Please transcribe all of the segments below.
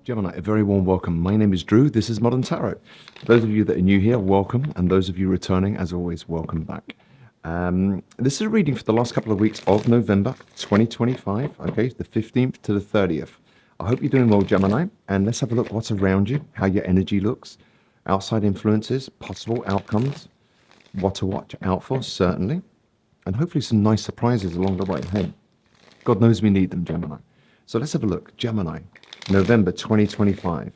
Gemini, a very warm welcome. My name is Drew. This is Modern Tarot. Those of you that are new here, welcome. And those of you returning, as always, welcome back. This is a reading for the last couple of weeks of November 2025, okay, the 15th to the 30th. I hope you're doing well, Gemini. And let's have a look what's around you, how your energy looks, outside influences, possible outcomes, what to watch out for, certainly, and hopefully some nice surprises along the way. Hey, God knows we need them, Gemini. So let's have a look. Gemini, November 2025.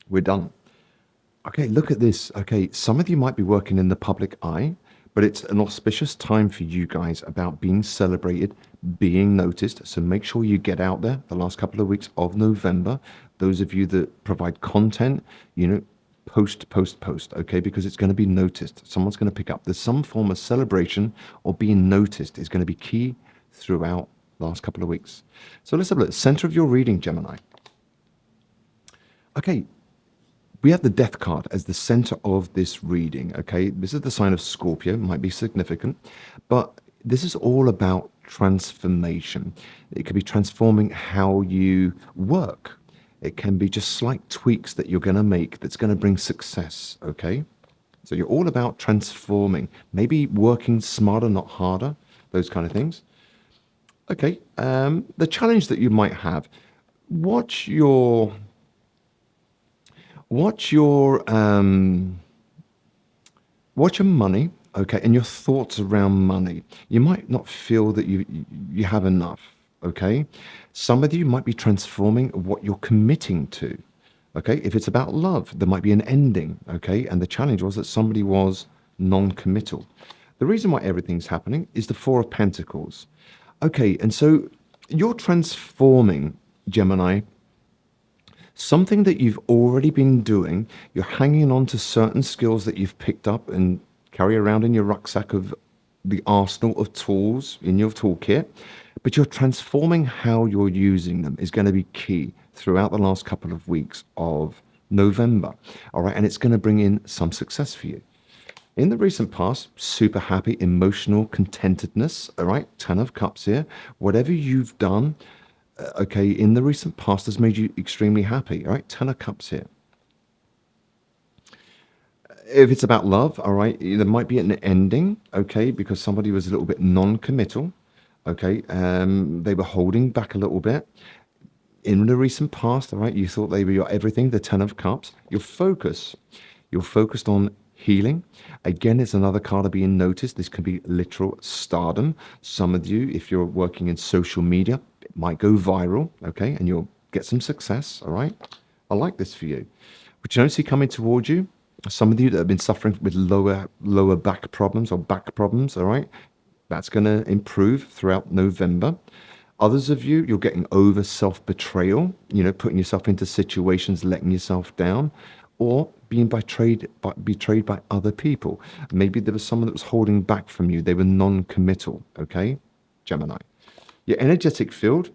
We're done. Okay, look at this. Okay, some of you might be working in the public eye, but it's an auspicious time for you guys about being celebrated, being noticed. So make sure you get out there the last couple of weeks of November. Those of you that provide content, post, okay, because it's going to be noticed. Someone's going to pick up. There's some form of celebration or being noticed is going to be key throughout the last couple of weeks. So let's have a look. Center of your reading, Gemini. Okay, we have the Death card as the center of this reading, okay? This is the sign of Scorpio, might be significant, but this is all about transformation. It could be transforming how you work. It can be just slight tweaks that you're going to make that's going to bring success, okay? So you're all about transforming, maybe working smarter, not harder, those kind of things. Okay, the challenge that you might have, watch your money, okay, and your thoughts around money. You might not feel that you have enough, okay? Some of you might be transforming what you're committing to, okay? If it's about love, there might be an ending, okay? And the challenge was that somebody was non-committal. The reason why everything's happening is the Four of Pentacles. Okay, and so you're transforming, Gemini, something that you've already been doing. You're hanging on to certain skills that you've picked up and carry around in your rucksack of the arsenal of tools in your toolkit, but you're transforming how you're using them is going to be key throughout the last couple of weeks of November. All right, and it's going to bring in some success for you. In the recent past, super happy, emotional contentedness, all right, 10 of Cups here. Whatever you've done, okay, in the recent past has made you extremely happy, all right, 10 of Cups here. If it's about love, all right, there might be an ending, okay, because somebody was a little bit non-committal, okay, they were holding back a little bit. In the recent past, all right, you thought they were your everything, the 10 of Cups. You're focused on healing. Again, it's another card of being noticed. This can be literal stardom. Some of you, if you're working in social media, it might go viral, okay, and you'll get some success, all right? I like this for you. But you don't see coming towards you, some of you that have been suffering with lower back problems or back problems, all right? That's going to improve throughout November. Others of you, you're getting over self-betrayal, putting yourself into situations, letting yourself down, or being betrayed by other people. Maybe there was someone that was holding back from you. They were non-committal, okay, Gemini. Your energetic field,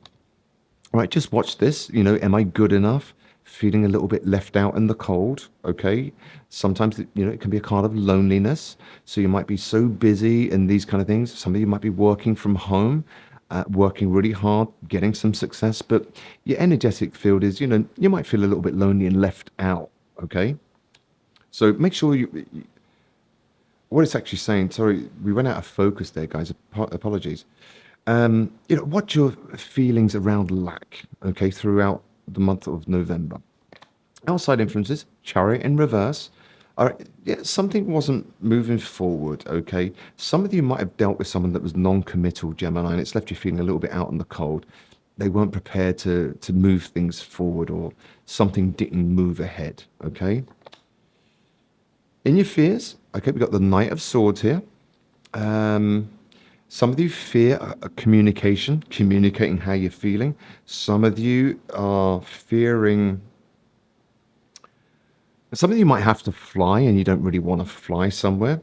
all right, just watch this. Am I good enough? Feeling a little bit left out in the cold, okay? Sometimes, it can be a card of loneliness. So you might be so busy and these kind of things. Some of you might be working from home, working really hard, getting some success, but your energetic field is, you might feel a little bit lonely and left out, okay? So make sure what it's actually saying, sorry, we went out of focus there, guys, apologies. What's your feelings around lack, okay, throughout the month of November? Outside influences, Chariot in reverse. All right, yeah, something wasn't moving forward, okay? Some of you might have dealt with someone that was non-committal, Gemini, and it's left you feeling a little bit out in the cold. They weren't prepared to move things forward, or something didn't move ahead, okay? In your fears, okay, we've got the Knight of Swords here. Some of you fear communicating how you're feeling. Some of you are fearing, some of you might have to fly and you don't really want to fly somewhere,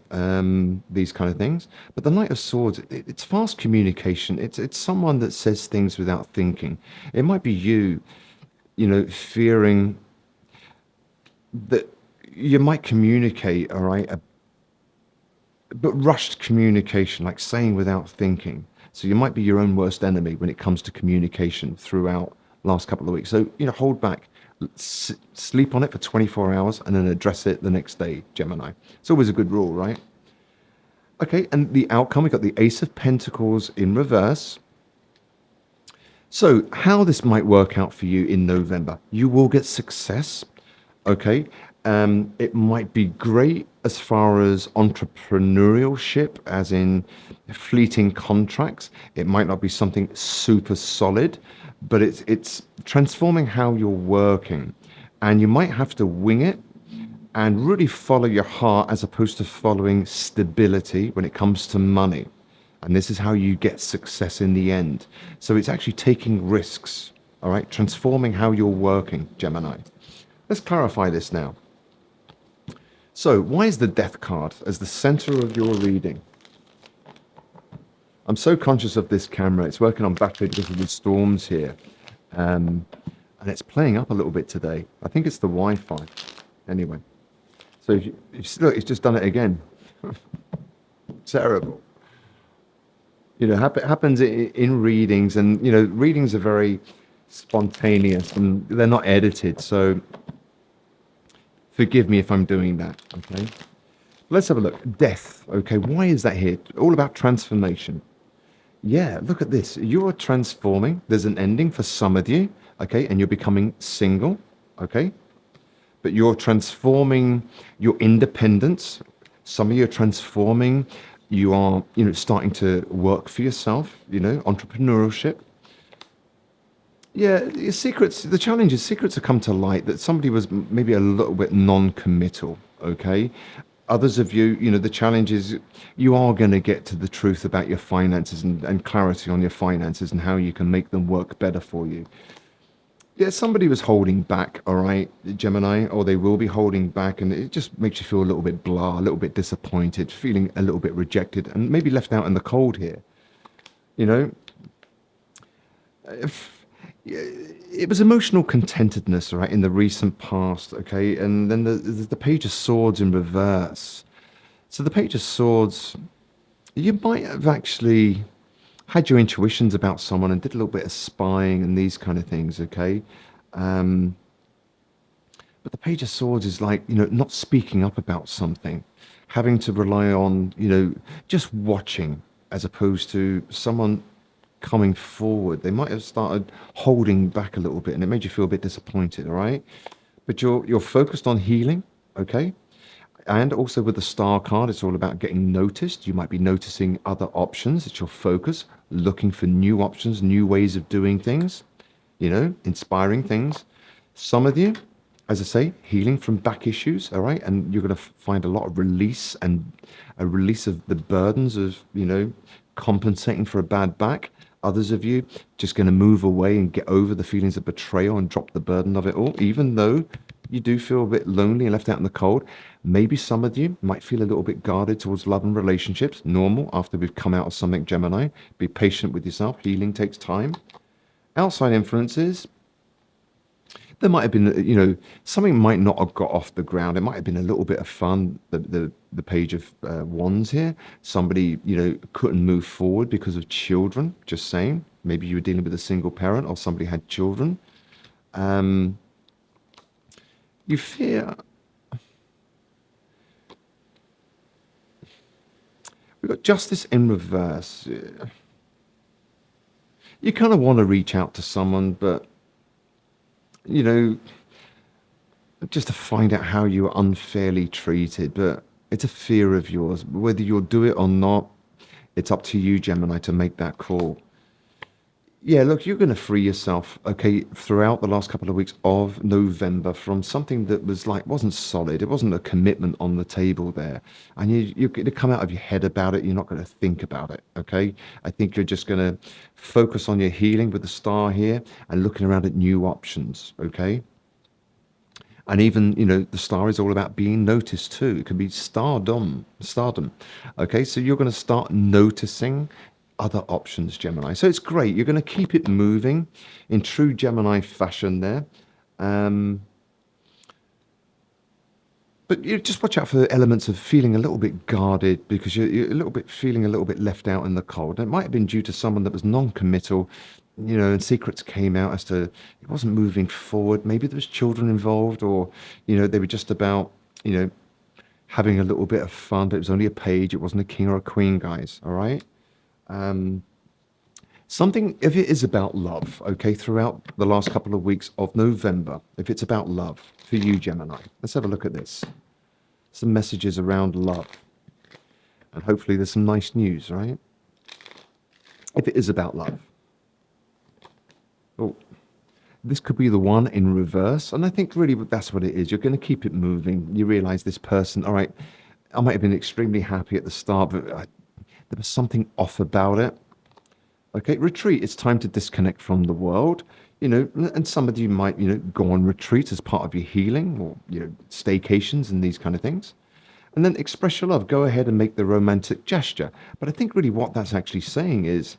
these kind of things. But the Knight of Swords, it's fast communication. It's someone that says things without thinking. It might be you, fearing that you might communicate, all right, but rushed communication, like saying without thinking. So you might be your own worst enemy when it comes to communication throughout last couple of weeks. So, hold back. Sleep on it for 24 hours and then address it the next day, Gemini. It's always a good rule, right? Okay, and the outcome, we got the Ace of Pentacles in reverse. So, how this might work out for you in November? You will get success. Okay, it might be great as far as entrepreneurship, as in fleeting contracts. It might not be something super solid, but it's transforming how you're working, and you might have to wing it and really follow your heart as opposed to following stability when it comes to money. And this is how you get success in the end. So it's actually taking risks, all right? Transforming how you're working, Gemini. Let's clarify this now. So why is the Death card as the center of your reading? I'm so conscious of this camera. It's working on battery because of the storms here. And it's playing up a little bit today. I think it's the Wi-Fi. Anyway. So if you look, it's just done it again. Terrible. You know, happens in readings, and you know, readings are very spontaneous and they're not edited. So forgive me if I'm doing that. Okay, let's have a look. Death. Okay, why is that here? All about transformation. Yeah, look at this. You are transforming. There's an ending for some of you. Okay, and you're becoming single. Okay, but you're transforming your independence. Some of you are transforming. You are, you know, starting to work for yourself, you know, entrepreneurship. Yeah, your secrets, the challenge is secrets have come to light that somebody was maybe a little bit non-committal, okay? Others of you, you know, the challenge is you are going to get to the truth about your finances and clarity on your finances and how you can make them work better for you. Yeah, somebody was holding back, all right, Gemini, or they will be holding back, and it just makes you feel a little bit blah, a little bit disappointed, feeling a little bit rejected, and maybe left out in the cold here. You know, it was emotional contentedness, right, in the recent past, okay, and then the Page of Swords in reverse. So the Page of Swords, you might have actually had your intuitions about someone and did a little bit of spying and these kind of things, okay? But the Page of Swords is like, you know, not speaking up about something, having to rely on, you know, just watching as opposed to someone coming forward. They might have started holding back a little bit and it made you feel a bit disappointed, all right? But you're focused on healing, okay? And also with the Star card, it's all about getting noticed. You might be noticing other options. It's your focus, looking for new options, new ways of doing things, you know, inspiring things. Some of you, as I say, healing from back issues, all right? And you're going to find a lot of release and a release of the burdens of, you know, compensating for a bad back. Others of you just going to move away and get over the feelings of betrayal and drop the burden of it all, even though you do feel a bit lonely and left out in the cold. Maybe some of you might feel a little bit guarded towards love and relationships. Normal after we've come out of something, Gemini. Be patient with yourself. Healing takes time. Outside influences. There might have been, you know, something might not have got off the ground. It might have been a little bit of fun. The Page of Wands here. Somebody, you know, couldn't move forward because of children. Just saying. Maybe you were dealing with a single parent or somebody had children. You fear. We've got Justice in reverse. You kind of want to reach out to someone, but, you know, just to find out how you were unfairly treated. But it's a fear of yours. Whether you'll do it or not, it's up to you, Gemini, to make that call. Yeah, look, you're going to free yourself, okay, throughout the last couple of weeks of November from something that was like, wasn't solid. It wasn't a commitment on the table there. And you're going to come out of your head about it. You're not going to think about it, okay? I think you're just going to focus on your healing with the Star here and looking around at new options, okay? And even, you know, the Star is all about being noticed too. It can be stardom, okay? So you're going to start noticing other options, Gemini. So it's great. You're going to keep it moving in true Gemini fashion there. But you just watch out for elements of feeling a little bit guarded because you're a little bit feeling a little bit left out in the cold. And it might have been due to someone that was non-committal, and secrets came out as to it wasn't moving forward. Maybe there was children involved, or they were just about you know having a little bit of fun, but it was only a page. It wasn't a king or a queen, guys. All right. Um, Something, if it is about love, okay, throughout the last couple of weeks of November, if it's about love for you, Gemini, let's have a look at this. Some messages around love. And hopefully there's some nice news, right? If it is about love. Oh, this could be the one in reverse. And I think really that's what it is. You're going to keep it moving. You realize this person, all right, I might have been extremely happy at the start, but there was something off about it. Okay, retreat. It's time to disconnect from the world, and some of you might, go on retreat as part of your healing or, staycations and these kind of things. And then express your love. Go ahead and make the romantic gesture. But I think really what that's actually saying is,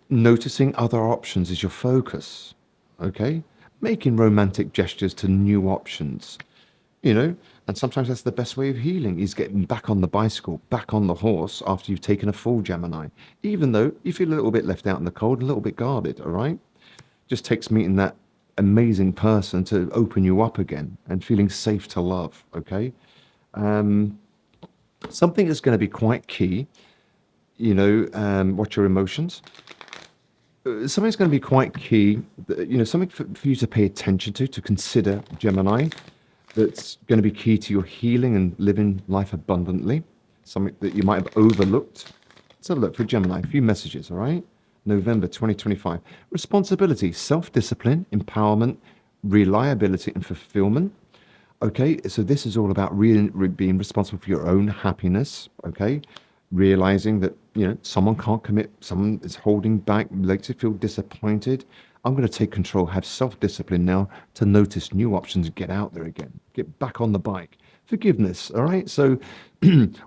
noticing other options is your focus. Okay, making romantic gestures to new options, and sometimes that's the best way of healing is getting back on the bicycle, back on the horse after you've taken a fall, Gemini, even though you feel a little bit left out in the cold, a little bit guarded. All right, just takes meeting that amazing person to open you up again and feeling safe to love. Okay, something that's going to be quite key, watch your emotions. Something's going to be quite key, something for you to pay attention to consider, Gemini, that's going to be key to your healing and living life abundantly, something that you might have overlooked. Let's have a look for Gemini, a few messages, all right? November 2025. Responsibility, self-discipline, empowerment, reliability, and fulfillment. Okay, so this is all about being responsible for your own happiness, okay? Realizing that, someone can't commit, someone is holding back, makes you feel disappointed. I'm going to take control, have self-discipline now to notice new options, get out there again, get back on the bike. Forgiveness, all right? So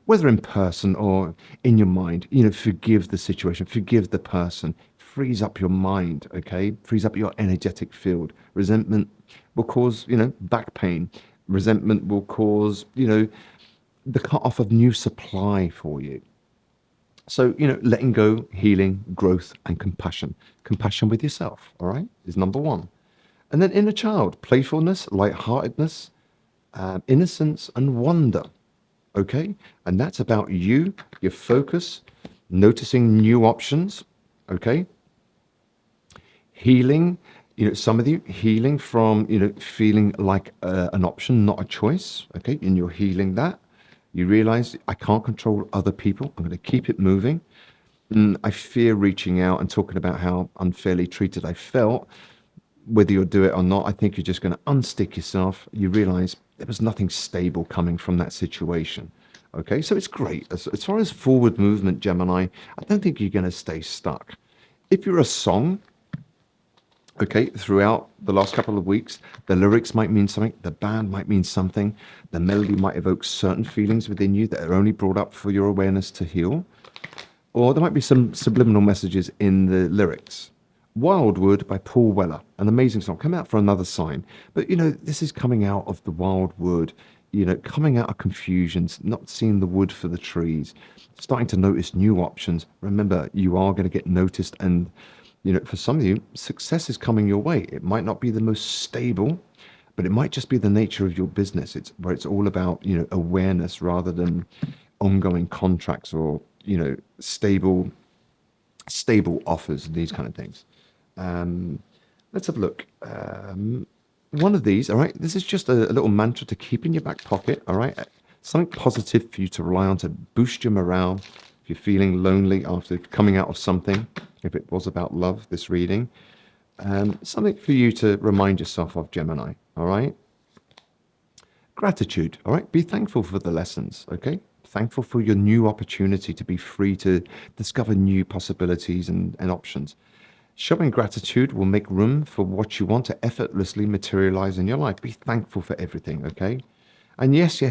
whether in person or in your mind, forgive the situation, forgive the person, frees up your mind, okay? Frees up your energetic field. Resentment will cause, back pain. Resentment will cause, the cut off of new supply for you. So, letting go, healing, growth, and compassion. Compassion with yourself, all right, is number one. And then inner child, playfulness, lightheartedness, innocence, and wonder, okay? And that's about you, your focus, noticing new options, okay? Healing, some of you, healing from, feeling like an option, not a choice, okay? And you're healing that. You realize I can't control other people. I'm going to keep it moving. I fear reaching out and talking about how unfairly treated I felt. Whether you'll do it or not, I think you're just going to unstick yourself. You realize there was nothing stable coming from that situation. Okay, so it's great. As far as forward movement, Gemini, I don't think you're going to stay stuck. If you're a song, okay, throughout the last couple of weeks, the lyrics might mean something, the band might mean something, the melody might evoke certain feelings within you that are only brought up for your awareness to heal, or there might be some subliminal messages in the lyrics. Wildwood by Paul Weller, an amazing song, come out for another sign. But, this is coming out of the wildwood, coming out of confusions, not seeing the wood for the trees, starting to notice new options. Remember, you are going to get noticed, and for some of you, success is coming your way. It might not be the most stable, but it might just be the nature of your business. It's where it's all about, awareness rather than ongoing contracts or, stable offers and these kind of things. Let's have a look. One of these, all right, this is just a little mantra to keep in your back pocket, all right? Something positive for you to rely on to boost your morale. If you're feeling lonely after coming out of something, if it was about love, this reading, something for you to remind yourself of, Gemini, all right? Gratitude, all right? Be thankful for the lessons, okay? Thankful for your new opportunity to be free to discover new possibilities and options. Showing gratitude will make room for what you want to effortlessly materialize in your life. Be thankful for everything, okay? And yes,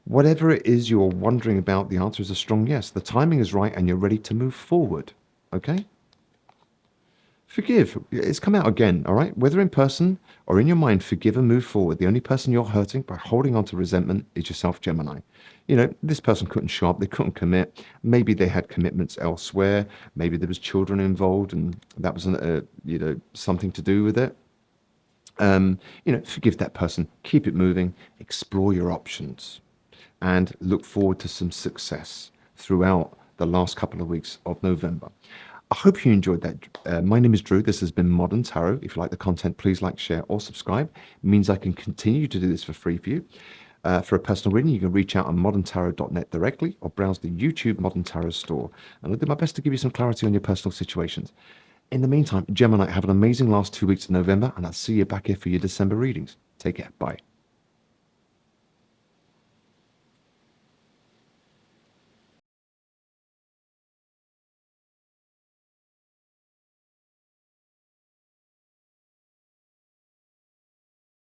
whatever it is you're wondering about, the answer is a strong yes. The timing is right and you're ready to move forward, okay? Forgive. It's come out again, all right? Whether in person or in your mind, forgive and move forward. The only person you're hurting by holding on to resentment is yourself, Gemini. This person couldn't show up, they couldn't commit. Maybe they had commitments elsewhere. Maybe there was children involved, and that was, something to do with it. Forgive that person, keep it moving, explore your options, and look forward to some success throughout the last couple of weeks of November. I hope you enjoyed that. My name is Drew. This has been Modern Tarot. If you like the content, please like, share, or subscribe. It means I can continue to do this for free for you. For a personal reading, you can reach out on moderntarot.net directly or browse the YouTube Modern Tarot store. And I'll do my best to give you some clarity on your personal situations. In the meantime, Gemini, have an amazing last 2 weeks of November, and I'll see you back here for your December readings. Take care. Bye.